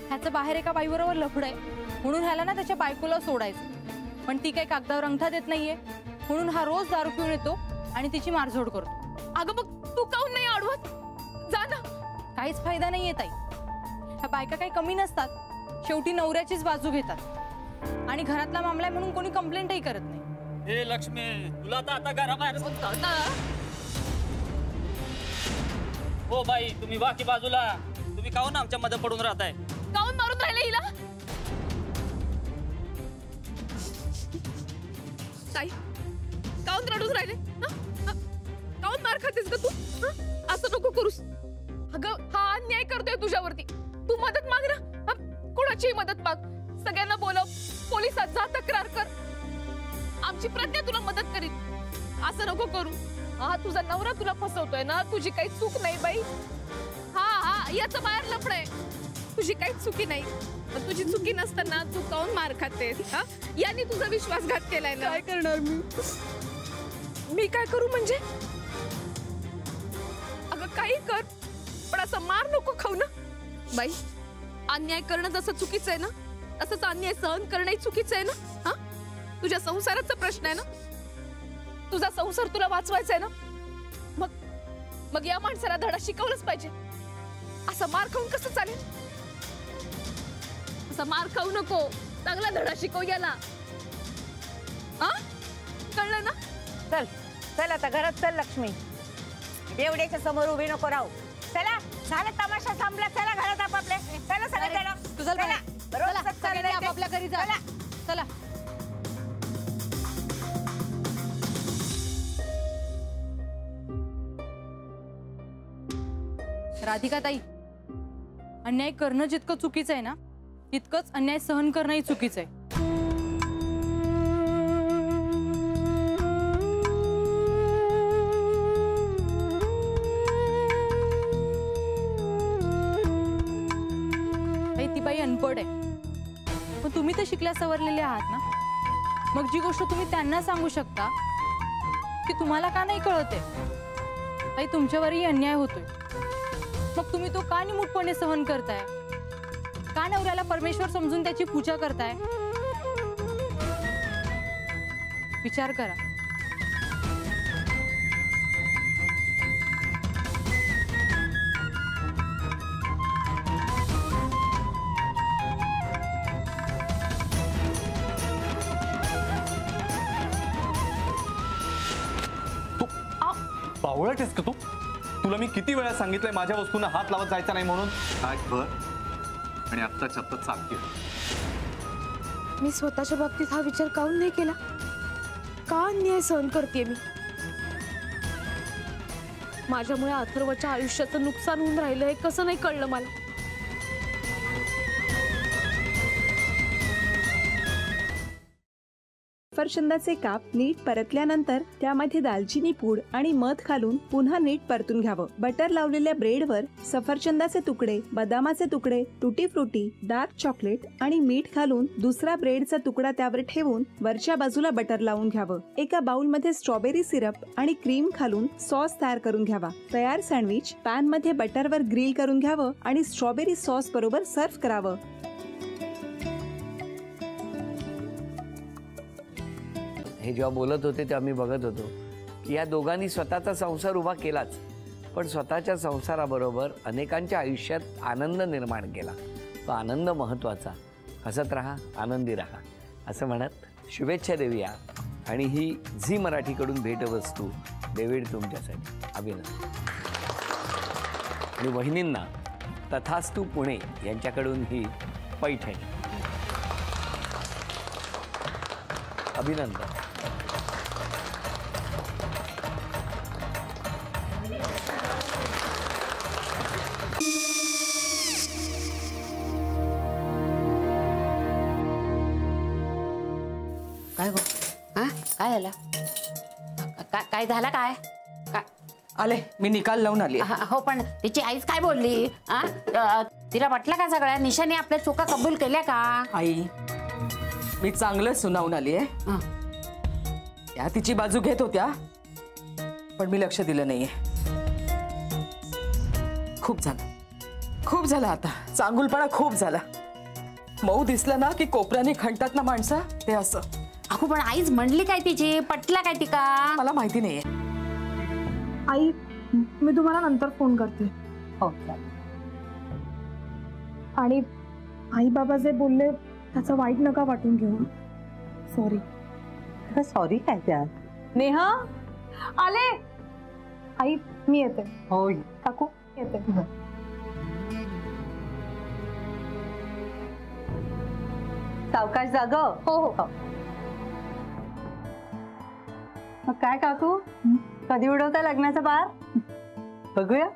ह्याचं बाहेर एका बाईबरोबर लफड आहे म्हणून ह्याला ना त्याच्या बायकोला सोडायचं, पण ती काही कागदावर अंगठा देत नाहीये म्हणून हा रोज दारू पिऊन येतो आणि तिची मारझोड करतो। अगं मग तू काऊन नाही अडवत? जा ना। काहीच फायदा नाहीये ताई, ह्या बायका काही कमी नसतात, शेवटी नवऱ्याचीच बाजू घेतात आणि घरातला मामला आहे म्हणून कोणी कंप्लेंटही करत नाही। हे लक्ष्मी, तुला तर आता घराबाहेर ना। हो बाई, तुम्ही बाकी बाजूला, तुम्ही काहून आमच्या मध्ये पडून राहताय? काऊन मारून राहिले हिला? ताई, काऊन रडून राहिले? काऊन मार खातेस ग तू? असं नको करूस। अगं हा अन्याय करतोय तुझ्यावरती, तू मदत माग ना। कोणाची मदत माग, सगळ्यांना बोलव, पोलिसात जा, तक्रार कर, आमची प्रज्ञा तुला मदत करीन। असं नको करू। हा तुझा नवरा तुला फसवतोय ना, तुझी काही चूक नाही बाई। हा याचं बाहेर लफड आहे, तुझी काहीच चुकी नाही। तुझी चुकी नसताना तू काऊन मार खातेस? याने तुझा विश्वासघात केलाय ना। काय करणार मी काय करू म्हणजे? अगं काही कर, पण असं मार नको खाऊ ना बाई। अन्याय करणं जसं चुकीचं आहे ना, तसंच अन्याय सहन करणंही चुकीचं आहे ना। तुझ्या संसाराचा प्रश्न आहे ना, तुझा संसार तुला वाचवायचा आहे ना, मग या माणसाला धडा शिकवलंच पाहिजे। असं मार खाऊन कसं चालेल? असं मार खाऊ नको, चांगला धडा शिकव याला। कळलं ना? चल चल आता घरात चल लक्ष्मी, बेवड्याच्या समोर उभी नको राहू। चला, झालं तमाशा संपला, चला घरात आपापल्या। चला सगळे तुझं आपापल्या घरी जा। चला राधिका ताई, अन्याय करणं जितकं चुकीचं आहे ना, तितकंच अन्याय सहन करणंही चुकीचं आहे। ती बाई अनपढ आहे, पण तुम्ही तर शिकल्या सवरलेले आहात ना, मग जी गोष्ट तुम्ही त्यांना सांगू शकता ती तुम्हाला का नाही कळते? ताई, तुमच्यावरही अन्याय होतोय, मग तुम्ही तो का निमूटपणे सहन करताय? का नवऱ्याला परमेश्वर समजून त्याची पूजा करताय? विचार करा। बावळट आहेस का तू? तुला मी किती वेळा सांगितलंय माझ्या वस्तूंना हात लावत जायचा नाही म्हणून? काय कर आणि आत्ताच्या आत्ता चालते। मी स्वतःच्या बाबतीत हा विचार काऊन नाही केला? का अन्याय सहन करते मी? माझ्यामुळे अथर्वच्या आयुष्याचं नुकसान होऊन राहिलं हे कसं नाही कळलं मला? सफरचंदाचे काप नीट परतल्यानंतर त्यामध्ये दालचिनी पूड आणि मध घालून पुन्हा नीट परतून घ्यावं। बटर लावलेल्या ब्रेडवर सफरचंदाचे तुकडे, बदामाचे तुकडे, टुटी फ्रुटी, डार्क चॉकलेट आणि मीठ घालून दुसरा ब्रेडचा तुकडा त्यावर ठेवून वरच्या बाजूला बटर लावून घ्यावं। एका बाउलमध्ये स्ट्रॉबेरी सिरप आणि क्रीम घालून सॉस तयार करून घ्यावा। तयार सँडविच पॅन मध्ये बटरवर ग्रिल करून घ्यावं आणि स्ट्रॉबेरी सॉस बरोबर सर्व्ह करावं। हे जेव्हा बोलत होते तेव्हा मी बघत होतो की या दोघांनी स्वतःचा संसार उभा केलाच, पण स्वतःच्या संसाराबरोबर अनेकांच्या आयुष्यात आनंद निर्माण केला। तो आनंद महत्त्वाचा। हसत राहा, आनंदी राहा असं म्हणत शुभेच्छा देऊया। आणि ही झी मराठीकडून भेटवस्तू डेव्हिड तुमच्यासाठी। अभिनंदन। आणि वहिनींना तथास्तु पुणे यांच्याकडून ही पैठणी। अभिनंदन। काय गो? काय झालं? काय झालं? काय आले मी निकाल लावून आली। हो, पण तिची आईच काय बोलली? तिला वाटलं का सगळ्या निशाने आपल्या चुका कबूल केल्या का? आई, मी चांगलं सुनावून आली आहे। त्या तिची बाजू घेत होत्या, पण मी लक्ष दिलं नाहीये। खूप झालं, खूप झाला आता, चांगुलपणा खूप झाला. मऊ दिसलं ना की कोपऱ्याने खणतात ना माणसं, ते असं. अगो पण आईच म्हणली काय तिची, पटला काय तिका? मला माहिती नाहीये. आई मी तुम्हाला नंतर फोन करते. हो आणि आई बाबा जे बोलले त्याचं वाईट नका वाटून घेऊ. सॉरी. सॉरी काय त्या नेहा आले. आई मी येते. होय काकू येते. सावकाश जाग. हो हो. मग काय काकू, कधी उडवता लग्नाचा बार? बघूया.